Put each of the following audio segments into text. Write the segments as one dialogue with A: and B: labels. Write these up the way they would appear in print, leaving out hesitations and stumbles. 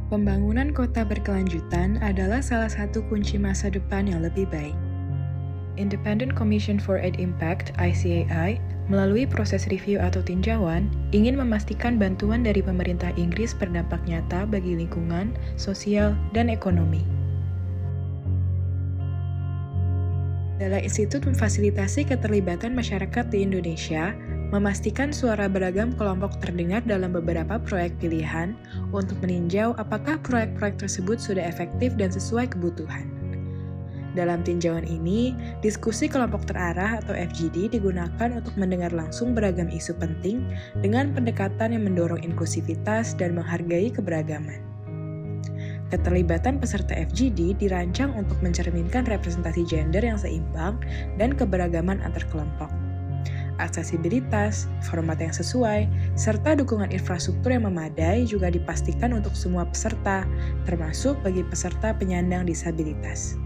A: Pembangunan kota berkelanjutan adalah salah satu kunci masa depan yang lebih baik. Independent Commission for Aid Impact (ICAI) melalui proses review atau tinjauan ingin memastikan bantuan dari pemerintah Inggris berdampak nyata bagi lingkungan, sosial, dan ekonomi. Dalam Institut Memfasilitasi Keterlibatan Masyarakat di Indonesia, memastikan suara beragam kelompok terdengar dalam beberapa proyek pilihan untuk meninjau apakah proyek-proyek tersebut sudah efektif dan sesuai kebutuhan. Dalam tinjauan ini, diskusi kelompok terarah atau FGD digunakan untuk mendengar langsung beragam isu penting dengan pendekatan yang mendorong inklusivitas dan menghargai keberagaman. Keterlibatan peserta FGD dirancang untuk mencerminkan representasi gender yang seimbang dan keberagaman antar kelompok. Aksesibilitas, format yang sesuai, serta dukungan infrastruktur yang memadai juga dipastikan untuk semua peserta, termasuk bagi peserta penyandang disabilitas.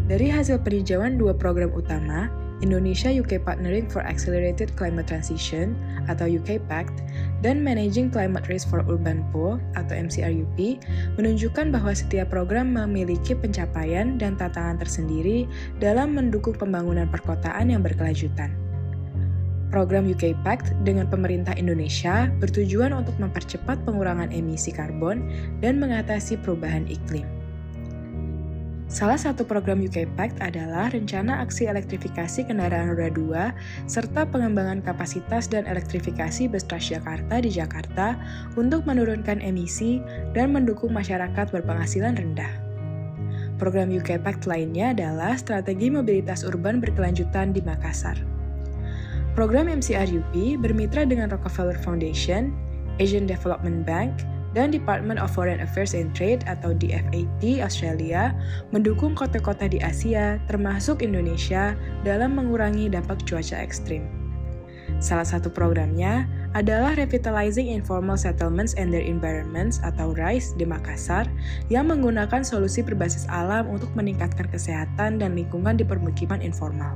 A: Dari hasil peninjauan dua program utama, Indonesia-UK Partnering for Accelerated Climate Transition atau UK Pact dan Managing Climate Risk for Urban Poor atau MCRUP menunjukkan bahwa setiap program memiliki pencapaian dan tantangan tersendiri dalam mendukung pembangunan perkotaan yang berkelanjutan. Program UK Pact dengan pemerintah Indonesia bertujuan untuk mempercepat pengurangan emisi karbon dan mengatasi perubahan iklim. Salah satu program UK Pact adalah Rencana Aksi Elektrifikasi Kendaraan Roda 2 serta pengembangan kapasitas dan elektrifikasi bus Transjakarta di Jakarta untuk menurunkan emisi dan mendukung masyarakat berpenghasilan rendah. Program UK Pact lainnya adalah Strategi Mobilitas Urban Berkelanjutan di Makassar. Program MCRUP bermitra dengan Rockefeller Foundation, Asian Development Bank, dan Department of Foreign Affairs and Trade atau DFAT Australia mendukung kota-kota di Asia, termasuk Indonesia, dalam mengurangi dampak cuaca ekstrim. Salah satu programnya adalah Revitalizing Informal Settlements and Their Environments atau RISE di Makassar yang menggunakan solusi berbasis alam untuk meningkatkan kesehatan dan lingkungan di permukiman informal.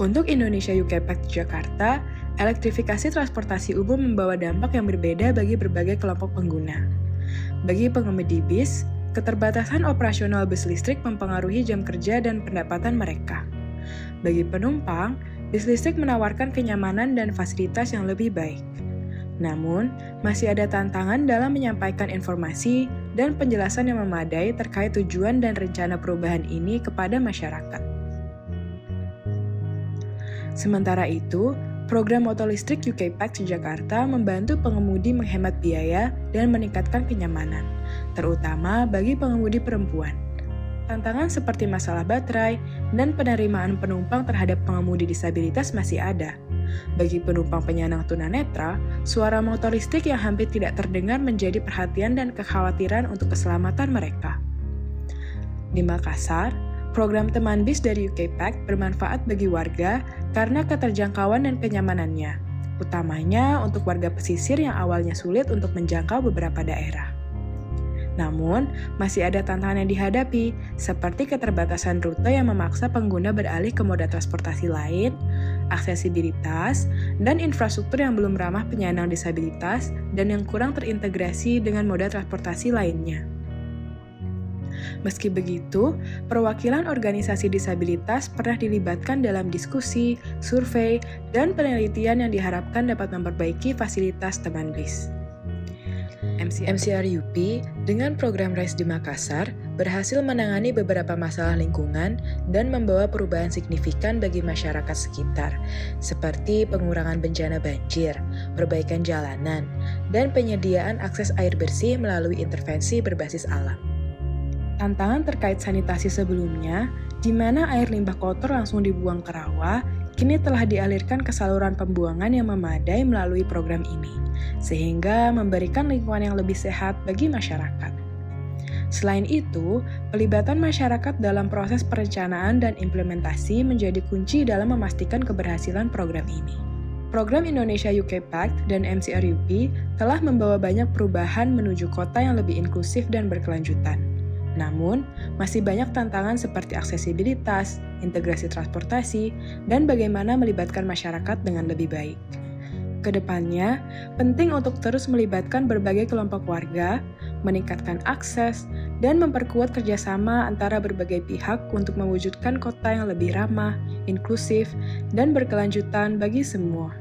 A: Untuk Indonesia UK Pact Jakarta, elektrifikasi transportasi umum membawa dampak yang berbeda bagi berbagai kelompok pengguna. Bagi pengemudi bis, keterbatasan operasional bus listrik mempengaruhi jam kerja dan pendapatan mereka. Bagi penumpang, bis listrik menawarkan kenyamanan dan fasilitas yang lebih baik. Namun, masih ada tantangan dalam menyampaikan informasi dan penjelasan yang memadai terkait tujuan dan rencana perubahan ini kepada masyarakat. Sementara itu, program motor listrik UK Pact Jakarta membantu pengemudi menghemat biaya dan meningkatkan kenyamanan, terutama bagi pengemudi perempuan. Tantangan seperti masalah baterai dan penerimaan penumpang terhadap pengemudi disabilitas masih ada. Bagi penumpang penyandang tunanetra, suara motor listrik yang hampir tidak terdengar menjadi perhatian dan kekhawatiran untuk keselamatan mereka. Di Makassar, program teman bis dari UK Pact bermanfaat bagi warga karena keterjangkauan dan kenyamanannya, utamanya untuk warga pesisir yang awalnya sulit untuk menjangkau beberapa daerah. Namun, masih ada tantangan yang dihadapi, seperti keterbatasan rute yang memaksa pengguna beralih ke moda transportasi lain, aksesibilitas, dan infrastruktur yang belum ramah penyandang disabilitas dan yang kurang terintegrasi dengan moda transportasi lainnya. Meski begitu, perwakilan organisasi disabilitas pernah dilibatkan dalam diskusi, survei, dan penelitian yang diharapkan dapat memperbaiki fasilitas teman bis. MCRUP dengan program RISE di Makassar berhasil menangani beberapa masalah lingkungan dan membawa perubahan signifikan bagi masyarakat sekitar, seperti pengurangan bencana banjir, perbaikan jalanan, dan penyediaan akses air bersih melalui intervensi berbasis alam. Tantangan terkait sanitasi sebelumnya, di mana air limbah kotor langsung dibuang ke rawa, kini telah dialirkan ke saluran pembuangan yang memadai melalui program ini, sehingga memberikan lingkungan yang lebih sehat bagi masyarakat. Selain itu, pelibatan masyarakat dalam proses perencanaan dan implementasi menjadi kunci dalam memastikan keberhasilan program ini. Program Indonesia UK Pact dan MCRUP telah membawa banyak perubahan menuju kota yang lebih inklusif dan berkelanjutan. Namun, masih banyak tantangan seperti aksesibilitas, integrasi transportasi, dan bagaimana melibatkan masyarakat dengan lebih baik. Kedepannya, penting untuk terus melibatkan berbagai kelompok warga, meningkatkan akses, dan memperkuat kerjasama antara berbagai pihak untuk mewujudkan kota yang lebih ramah, inklusif, dan berkelanjutan bagi semua.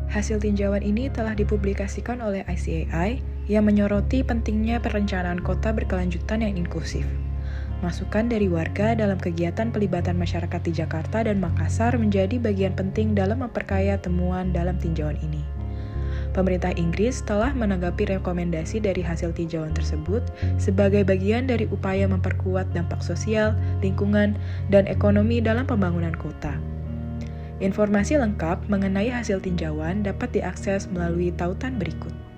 A: Hasil tinjauan ini telah dipublikasikan oleh ICAI yang menyoroti pentingnya perencanaan kota berkelanjutan yang inklusif. Masukan dari warga dalam kegiatan pelibatan masyarakat di Jakarta dan Makassar menjadi bagian penting dalam memperkaya temuan dalam tinjauan ini. Pemerintah Inggris telah menanggapi rekomendasi dari hasil tinjauan tersebut sebagai bagian dari upaya memperkuat dampak sosial, lingkungan, dan ekonomi dalam pembangunan kota. Informasi lengkap mengenai hasil tinjauan dapat diakses melalui tautan berikut.